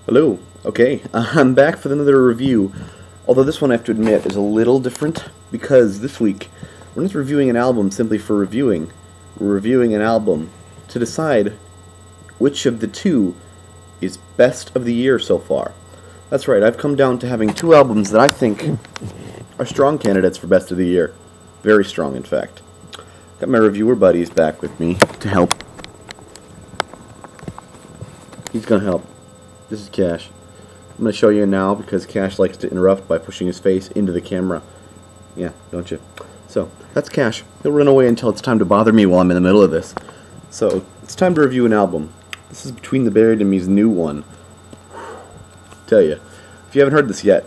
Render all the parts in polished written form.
Hello. Okay, I'm back for another review. Although this one, I have to admit, is a little different because this week we're not reviewing an album simply for reviewing. We're reviewing an album to decide which of the two is best of the year so far. That's right, I've come down to having two albums that I think are strong candidates for best of the year. Very strong, in fact. Got my reviewer buddies back with me to help. He's gonna help. This is Cash. I'm going to show you now because Cash likes to interrupt by pushing his face into the camera. Yeah, don't you? So, that's Cash. He'll run away until it's time to bother me while I'm in the middle of this. So, it's time to review an album. This is Between the Buried and Me's new one. Tell you, if you haven't heard this yet,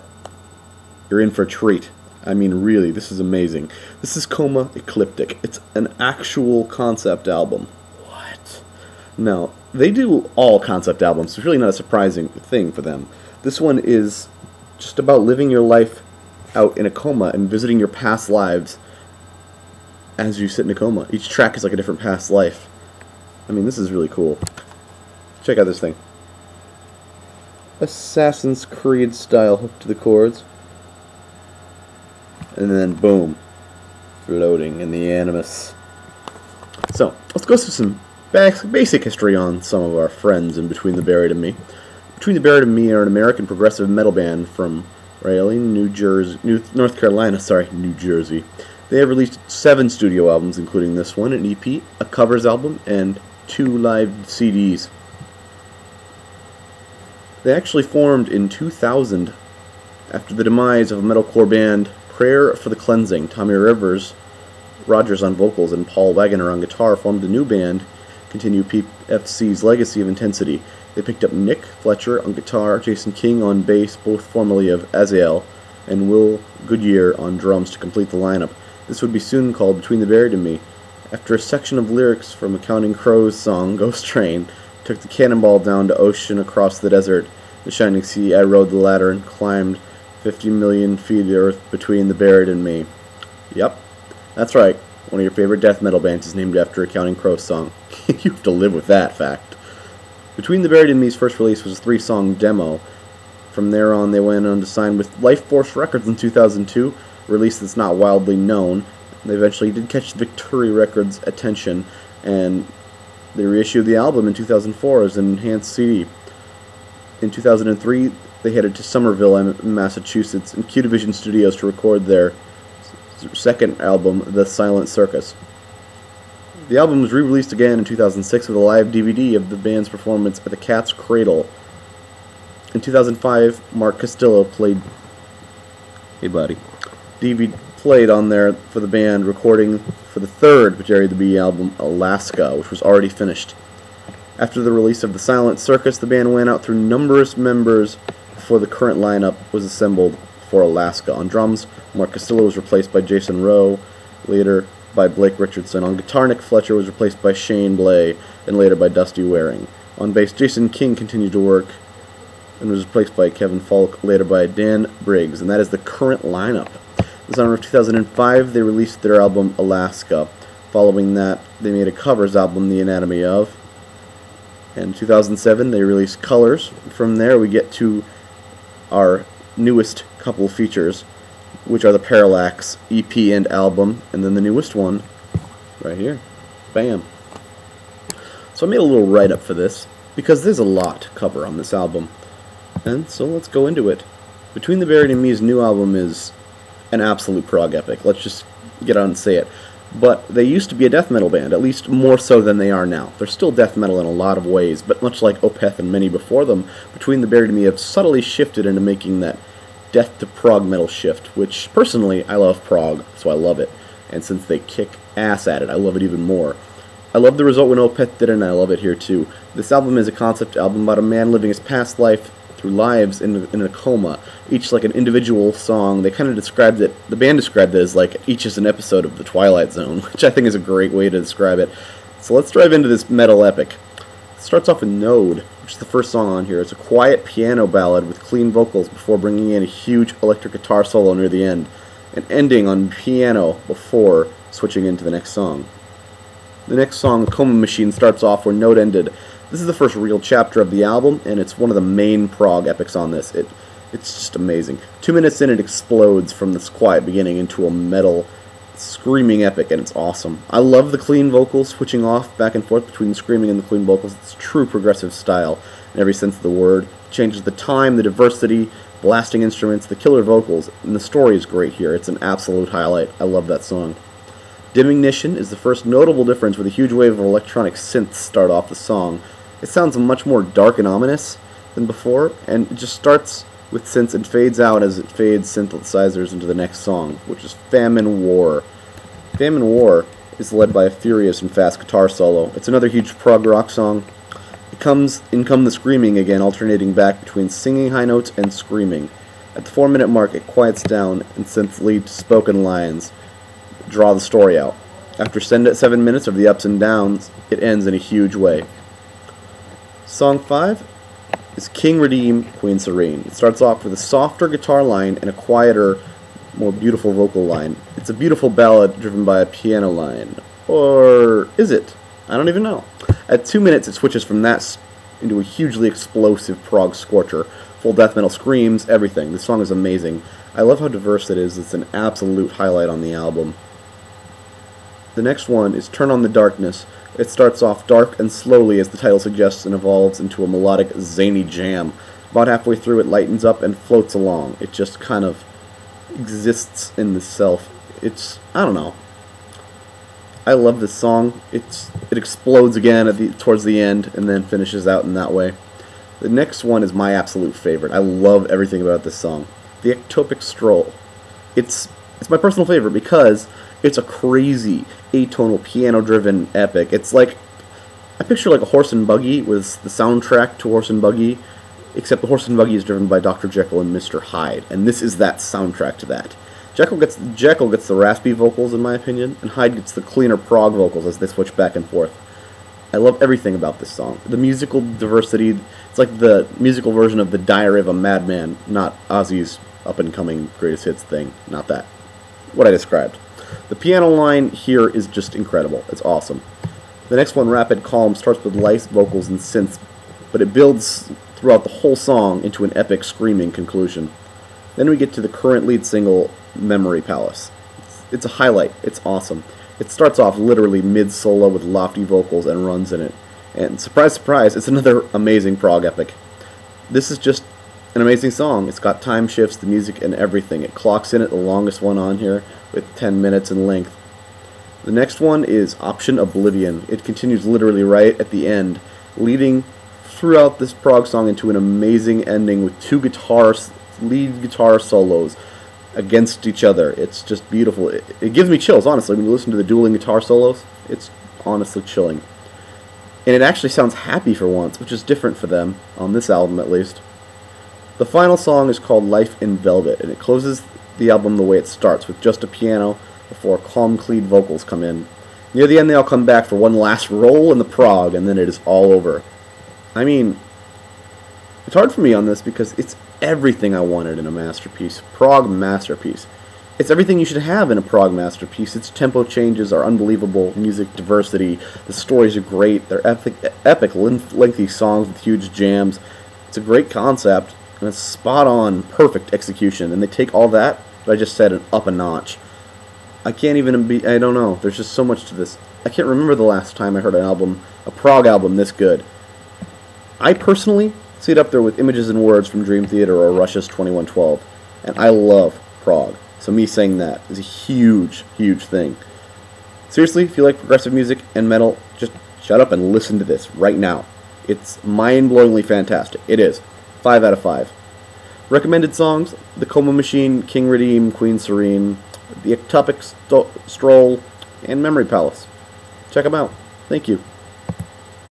you're in for a treat. I mean, really, this is amazing. This is Coma Ecliptic. It's an actual concept album. What? Now, they do all concept albums, so it's really not a surprising thing for them. This one is just about living your life out in a coma and visiting your past lives as you sit in a coma. Each track is like a different past life. I mean, this is really cool. Check out this thing. Assassin's Creed style hook to the chords. And then boom. Floating in the Animus. So, let's go through some basic history on some of our friends in Between the Buried and Me. Between the Buried and Me are an American progressive metal band from Raleigh, New Jersey. New Jersey. They have released 7 studio albums, including this one, an EP, a covers album, and 2 live CDs. They actually formed in 2000 after the demise of a metalcore band, Prayer for the Cleansing. Tommy Rogers on vocals, and Paul Wagoner on guitar formed a new band, continue PFC's legacy of intensity. They picked up Nick Fletcher on guitar, Jason King on bass, both formerly of Azael, and Will Goodyear on drums to complete the lineup. This would be soon called Between the Buried and Me. After a section of lyrics from a Counting Crows song, Ghost Train, took the cannonball down to ocean across the desert, the shining sea, I rode the ladder and climbed 50 million feet of the earth between the buried and me. Yep, that's right. One of your favorite death metal bands is named after a Counting Crows song. You have to live with that fact. Between the Buried and Me's first release was a 3-song demo. From there on, they went on to sign with Life Force Records in 2002, a release that's not wildly known. They eventually did catch Victory Records' attention, and they reissued the album in 2004 as an enhanced CD. In 2003, they headed to Somerville, Massachusetts, and Q Division Studios to record their second album, The Silent Circus. The album was re-released again in 2006 with a live DVD of the band's performance at the Cat's Cradle. In 2005, Mark Castillo played on there for the band, recording for the third Jerry the Bee album, Alaska, which was already finished. After the release of The Silent Circus, the band went out through numerous members before the current lineup was assembled for Alaska. On drums, Mark Castillo was replaced by Jason Rowe, later by Blake Richardson. On guitar, Nick Fletcher was replaced by Shane Blay, and later by Dusty Waring. On bass, Jason King continued to work and was replaced by Kevin Falk, later by Dan Briggs, and that is the current lineup. In the summer of 2005, they released their album Alaska. Following that, they made a covers album, The Anatomy Of. In 2007, they released Colors. From there, we get to our newest couple features, which are the Parallax EP and album, and then the newest one, right here. Bam. So I made a little write-up for this, because there's a lot to cover on this album. And so let's go into it. Between the Buried and Me's new album is an absolute prog epic. Let's just get on and say it. But they used to be a death metal band, at least more so than they are now. They're still death metal in a lot of ways, but much like Opeth and many before them, Between the Buried and Me have subtly shifted into making that death to prog metal shift, which, personally, I love prog, so I love it. And since they kick ass at it, I love it even more. I love the result when Opeth did it, and I love it here too. This album is a concept album about a man living his past life through lives in a coma, each like an individual song. They kind of described it, the band described it as like each is an episode of The Twilight Zone, which I think is a great way to describe it. So let's dive into this metal epic. It starts off with Node, which is the first song on here. It's a quiet piano ballad with clean vocals before bringing in a huge electric guitar solo near the end, and ending on piano before switching into the next song. The next song, Coma Machine, starts off where Node ended, This is the first real chapter of the album, and it's one of the main prog epics on this. It's just amazing. 2 minutes in, it explodes from this quiet beginning into a metal, screaming epic, and it's awesome. I love the clean vocals, switching off back and forth between screaming and the clean vocals. It's true progressive style in every sense of the word. It changes the time, the diversity, blasting instruments, the killer vocals, and the story is great here. It's an absolute highlight. I love that song. Diminution is the first notable difference, with a huge wave of electronic synths start off the song. It sounds much more dark and ominous than before, and it just starts with synths and fades out as it fades synthesizers into the next song, which is Famine War. Famine War is led by a furious and fast guitar solo. It's another huge prog rock song. In come the screaming again, alternating back between singing high notes and screaming. At the 4-minute mark, it quiets down, and synths lead to spoken lines, draw the story out. After 7 minutes of the ups and downs, it ends in a huge way. Song 5 is King Redeem, Queen Serene. It starts off with a softer guitar line and a quieter, more beautiful vocal line. It's a beautiful ballad driven by a piano line. Or is it? I don't even know. At 2 minutes, it switches from that into a hugely explosive prog scorcher. Full death metal screams, everything. This song is amazing. I love how diverse it is. It's an absolute highlight on the album. The next one is Turn on the Darkness. It starts off dark and slowly, as the title suggests, and evolves into a melodic, zany jam. About halfway through, it lightens up and floats along. It just kind of exists in the self. I don't know. I love this song. It explodes again towards the end, and then finishes out in that way. The next one is my absolute favorite. I love everything about this song. The Ectopic Stroll. It's my personal favorite because it's a crazy atonal piano-driven epic. It's like, I picture like a horse and buggy with the soundtrack to Horse and Buggy, except the Horse and Buggy is driven by Dr. Jekyll and Mr. Hyde, and this is that soundtrack to that. Jekyll gets the raspy vocals, in my opinion, and Hyde gets the cleaner prog vocals as they switch back and forth. I love everything about this song. The musical diversity, it's like the musical version of The Diary of a Madman, not Ozzy's up-and-coming greatest hits thing, not that. What I described. The piano line here is just incredible. It's awesome. The next one, Rapid Calm, starts with light vocals and synths, but it builds throughout the whole song into an epic screaming conclusion. Then we get to the current lead single, Memory Palace. It's a highlight. It's awesome. It starts off literally mid-solo with lofty vocals and runs in it. And surprise, surprise, it's another amazing prog epic. This is just an amazing song. It's got time shifts, the music, and everything. It clocks in at the longest one on here, with 10 minutes in length. The next one is Option Oblivion. It continues literally right at the end, leading throughout this prog song into an amazing ending with two lead guitar solos against each other. It's just beautiful. It gives me chills, honestly. When you listen to the dueling guitar solos, it's honestly chilling. And it actually sounds happy for once, which is different for them, on this album at least. The final song is called Life in Velvet, and it closes the album the way it starts, with just a piano before calm, clean vocals come in. Near the end, they all come back for one last roll in the prog, and then it is all over. I mean, it's hard for me on this because it's everything I wanted in a masterpiece. Prog masterpiece. It's everything you should have in a prog masterpiece. Its tempo changes are unbelievable, music diversity, the stories are great, they're epic lengthy songs with huge jams. It's a great concept, and it's spot-on, perfect execution, and they take all that I just said and up a notch. I can't even I don't know, there's just so much to this. I can't remember the last time I heard a prog album this good. I personally see it up there with Images and Words from Dream Theater or Rush's 2112, and I love prog, so me saying that is a huge, huge thing. Seriously, if you like progressive music and metal, just shut up and listen to this right now. It's mind-blowingly fantastic. It is. 5 out of 5. Recommended songs: The Coma Machine, King Redeem, Queen Serene, The Ectopic Stroll, and Memory Palace. Check them out. Thank you.